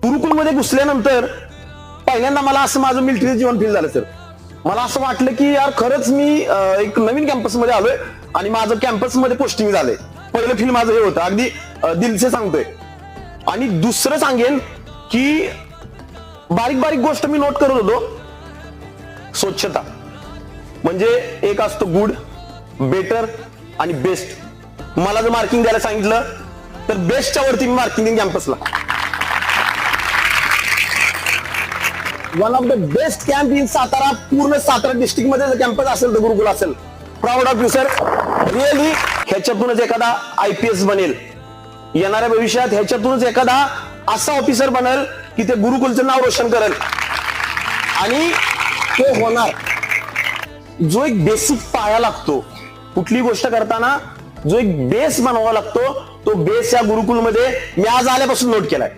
गुरुकुलमध्ये घुसल्यानंतर पहिल्यांदा मला असं माझं मिलिटरी जीवन फील झालं सर. मला असं वाटलं की यार खरंच मी एक नवीन कॅम्पसमध्ये आलोय आणि माझं कॅम्पसमध्ये पोस्टिंग झालंय. पहिलं फील माझं हे होतं, अगदी दिलसे सांगतोय. आणि दुसरं सांगेन की बारीक बारीक गोष्ट मी नोट करत होतो. स्वच्छता म्हणजे एक असतो गुड, बेटर आणि बेस्ट. मला जर मार्किंग द्यायला सांगितलं तर बेस्टच्या वरती मी मार्किंग देईन कॅम्पसला. One of the best camp in Satara. पूर्ण सातारा डिस्ट्रिक्ट मध्ये जर कॅम्पस असेल तर गुरुकुल असेल. Proud of you sir. Really ह्याच्यातूनच एखादा IPS बनेल येणाऱ्या भविष्यात. ह्याच्यातूनच एखादा असा ऑफिसर बनेल की ते गुरुकुलचं नाव रोशन करेल आणि ते होणार. जो एक बेसिक पाया लागतो कुठली गोष्ट करताना, जो एक बेस बनवावा लागतो, तो बेस या गुरुकुलमध्ये मी आज आल्यापासून नोट केलाय.